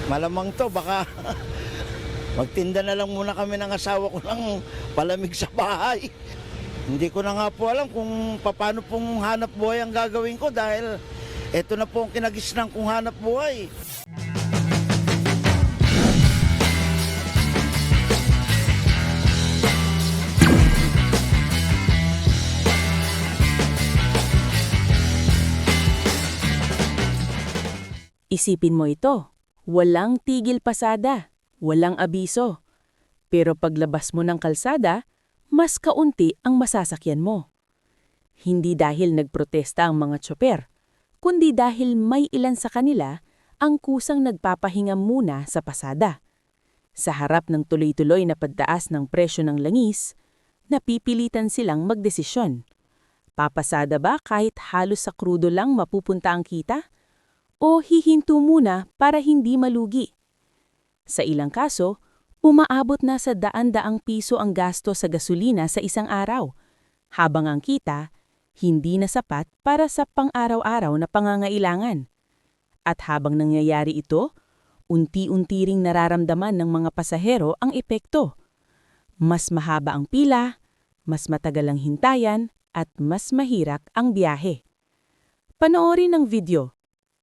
Malamang to, baka magtinda na lang muna kami ng asawa ko ng palamig sa bahay. Hindi ko na nga po alam kung paano pong hanap buhay ang gagawin ko dahil ito na po ang kinagisnan kong hanap buhay. Isipin mo ito, walang tigil pasada, walang abiso. Pero paglabas mo ng kalsada, mas kaunti ang masasakyan mo. Hindi dahil nagprotesta ang mga tsoper, kundi dahil may ilan sa kanila ang kusang nagpapahinga muna sa pasada. Sa harap ng tuloy-tuloy na pagtaas ng presyo ng langis, napipilitan silang magdesisyon. Papasada ba kahit halos sa krudo lang mapupunta ang kita? O hihinto muna para hindi malugi? Sa ilang kaso, umaabot na sa daan-daang piso ang gasto sa gasolina sa isang araw, habang ang kita hindi na sapat para sa pang-araw-araw na pangangailangan. At habang nangyayari ito, unti-unti ring nararamdaman ng mga pasahero ang epekto. Mas mahaba ang pila, mas matagal ang hintayan, at mas mahirap ang biyahe. Panoorin ang video.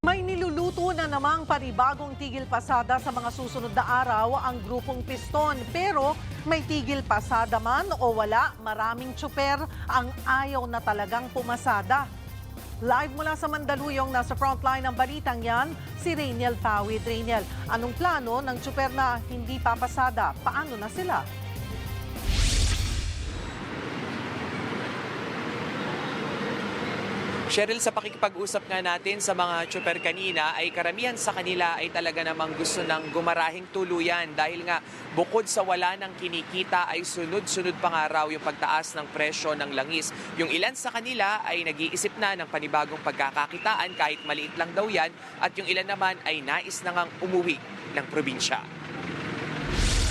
May niluluto na namang panibagong tigil pasada sa mga susunod na araw ang grupong Piston. Pero may tigil pasada man o wala, maraming tsuper ang ayaw na talagang pumasada. Live mula sa Mandaluyong, nasa frontline ng balitang yan, si Rainiel Pawid. Rainiel, anong plano ng tsuper na hindi papasada? Paano na sila? Cheryl, sa pakikipag-usap nga natin sa mga tsuper kanina ay karamihan sa kanila ay talaga namang gusto ng gumarahing tuluyan dahil nga bukod sa wala ng kinikita ay sunod-sunod pa nga raw yung pagtaas ng presyo ng langis. Yung ilan sa kanila ay nag-iisip na ng panibagong pagkakakitaan kahit maliit lang daw yan at yung ilan naman ay nais na ngang umuwi ng probinsya.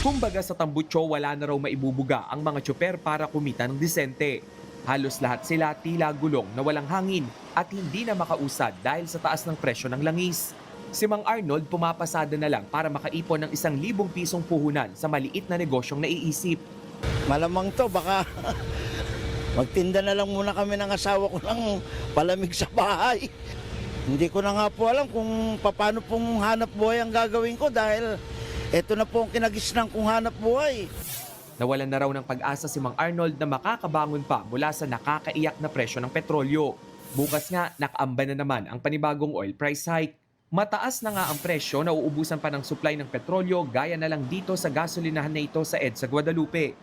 Kumbaga sa Tambucho, wala na raw maibubuga ang mga tsuper para kumita ng disente. Halos lahat sila tila gulong na walang hangin at hindi na makausad dahil sa taas ng presyo ng langis. Si Mang Arnold pumapasada na lang para makaipon ng 1,000 pisong puhunan sa maliit na negosyong naiisip. Malamang to, baka magtinda na lang muna kami ng asawa ko ng palamig sa bahay. Hindi ko na nga po alam kung paano pong hanap buhay ang gagawin ko dahil ito na po ang kinagisnan kong hanap buhay. Nawalan na raw ng pag-asa si Mang Arnold na makakabangon pa mula sa nakakaiyak na presyo ng petrolyo. Bukas nga, nakaamba na naman ang panibagong oil price hike. Mataas na nga ang presyo na uubusan pa ng supply ng petrolyo gaya na lang dito sa gasolinahan na ito sa EDSA Guadalupe.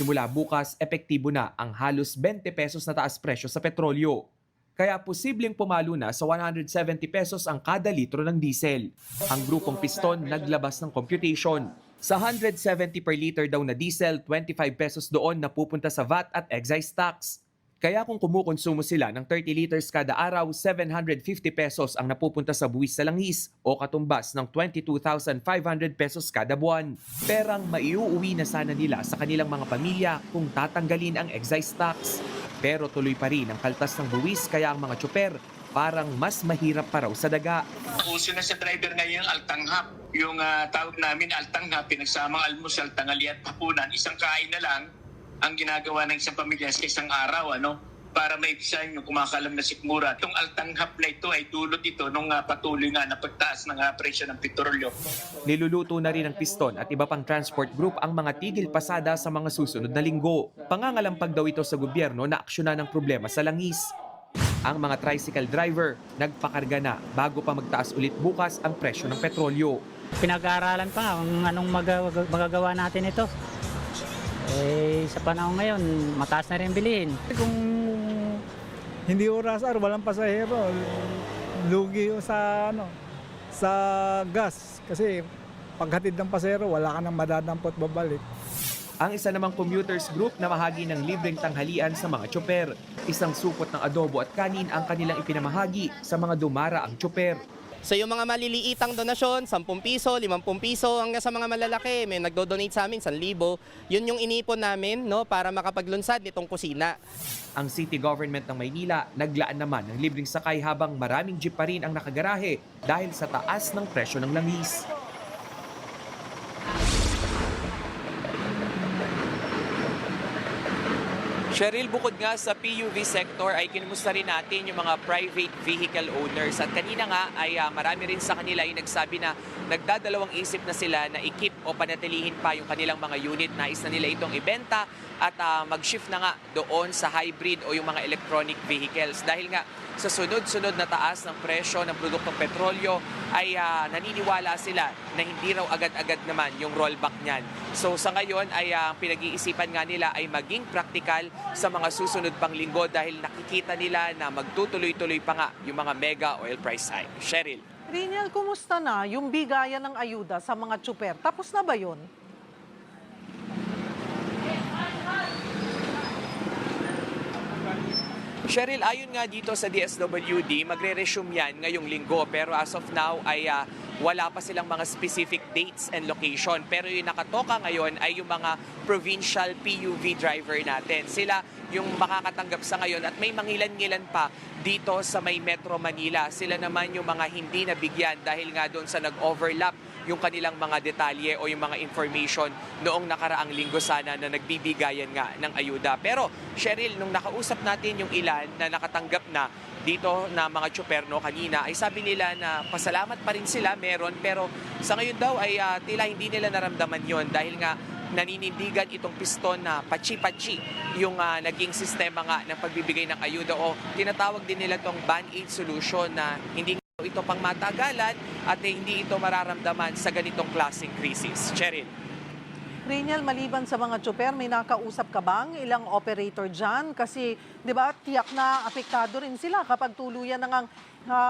Simula bukas, epektibo na ang halos 20 pesos na taas presyo sa petrolyo. Kaya posibleng pumalo na sa 170 pesos ang kada litro ng diesel. Ang grupong Piston naglabas ng computation. Sa 170 per liter daw na diesel, 25 pesos doon na pupunta sa VAT at excise tax. Kaya kung kumukonsumo sila ng 30 liters kada araw, 750 pesos ang napupunta sa buwis sa langis o katumbas ng 22,500 pesos kada buwan. Perang maiuuwi na sana nila sa kanilang mga pamilya kung tatanggalin ang excise tax. Pero tuloy pa rin ang kaltas ng buwis kaya ang mga tsuper parang mas mahirap pa raw sa daga. Uso na sa driver ngayon altanghap. Yung tawag namin altanghap, pinagsamang almusal, tanghali at hapunan. Isang kain na lang ang ginagawa ng isang pamilya sa isang araw, para maipisahan yung kumakalam na sikmura. Itong altanghap na ito ay dulot ito nung patuloy nga na pagtaas ng presyo ng petrolyo. Niluluto na rin ng Piston at iba pang transport group ang mga tigil pasada sa mga susunod na linggo. Pangangalampag daw ito sa gobyerno na aksyonan ang problema sa langis. Ang mga tricycle driver nagpakarga na bago pa magtaas ulit bukas ang presyo ng petrolyo. Pinag-aaralan pa nga kung anong magagawa natin ito. Sa panahon ngayon, mataas na rin bilihin. Kung hindi oras-ar, walang pasahero, lugi sa gas. Kasi paghatid ng pasahero, wala ka nang madadampot babalik. Ang isa namang commuters group na mahagi ng libreng tanghalian sa mga tsuper. Isang supot ng adobo at kanin ang kanilang ipinamahagi sa mga dumaraang tsuper. So yung mga maliliitang donasyon, 10 piso, 50 piso, hanggang sa mga malalaki, may nagdo-donate sa amin, 1,000. Yun yung inipon namin para makapaglunsad nitong kusina. Ang city government ng Maynila naglaan naman ng libreng sakay habang maraming jeep pa rin ang nakagarahe dahil sa taas ng presyo ng langis. Cheryl, bukod nga sa PUV sector ay kinumusta rin natin yung mga private vehicle owners. At kanina nga ay marami rin sa kanila yung nagsabi na nagdadalawang isip na sila na i-keep o panatilihin pa yung kanilang mga unit. Nais na nila itong ibenta at mag-shift na nga doon sa hybrid o yung mga electronic vehicles. Dahil nga sa sunod-sunod na taas ng presyo ng produktong petrolyo ay naniniwala sila na hindi raw agad-agad naman yung rollback niyan. So sa ngayon ay pinag-iisipan nga nila ay maging praktikal sa mga susunod pang linggo dahil nakikita nila na magtutuloy-tuloy pa nga yung mga mega oil price hike. Cheryl. Riniel, kumusta na yung bigayan ng ayuda sa mga tsuper? Tapos na ba yun? Cheryl, ayon nga dito sa DSWD, magre-resume yan ngayong linggo. Pero as of now ay wala pa silang mga specific dates and location. Pero yung nakatoka ngayon ay yung mga provincial PUV driver natin. Sila yung makakatanggap sa ngayon at may mangilan-ngilan pa dito sa may Metro Manila. Sila naman yung mga hindi nabigyan dahil nga doon sa nag-overlap yung kanilang mga detalye o yung mga information noong nakaraang linggo sana na nagbibigayan nga ng ayuda. Pero Cheryl, nung nakausap natin yung ilan na nakatanggap na dito na mga tsuperno kanina, ay sabi nila na pasalamat pa rin sila, meron, pero sa ngayon daw ay tila hindi nila naramdaman yon dahil nga naninindigan itong piston na pachi-pachi yung naging sistema nga ng pagbibigay ng ayuda o tinatawag din nila itong band-aid solution na hindi ito pang matagalan at hindi ito mararamdaman sa ganitong klaseng krisis. Cheryl. Riniel, maliban sa mga tsuper, may nakausap ka bang ilang operator dyan? Kasi, di ba, tiyak na apektado rin sila kapag tuluyan na ngang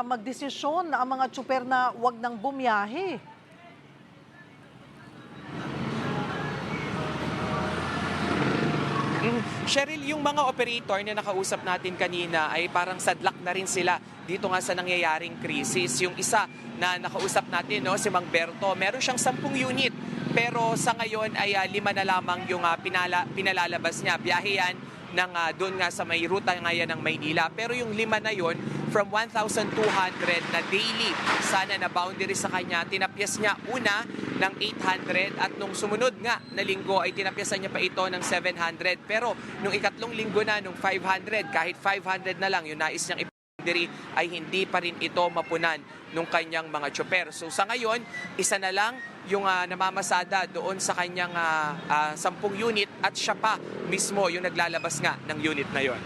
magdesisyon ang mga tsuper na wag nang bumiyahe. Cheryl, yung mga operator na nakausap natin kanina ay parang sadlak na rin sila dito nga sa nangyayaring krisis. Yung isa na nakausap natin, no, si Mang Berto, meron siyang 10 unit. Pero sa ngayon ay 5 na lamang yung pinalalabas niya. Biyahe yan ng doon nga sa may ruta ngayon ng Maynila. Pero yung 5 na yon from 1,200 na daily sana na boundary sa kanya, tinapyas niya una ng 800 at nung sumunod nga na linggo ay tinapyasan niya pa ito ng 700. Pero nung ikatlong linggo na, nung 500, kahit 500 na lang yung nais niyang boundary ay hindi pa rin ito mapunan nung kanyang mga tsuper. So sa ngayon, isa na lang yung namamasada doon sa kanyang 10 unit at siya pa mismo yung naglalabas nga ng unit na yon.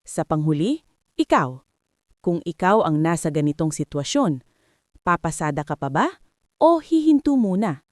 Sa panghuli, ikaw. Kung ikaw ang nasa ganitong sitwasyon, papasada ka pa ba o hihinto muna?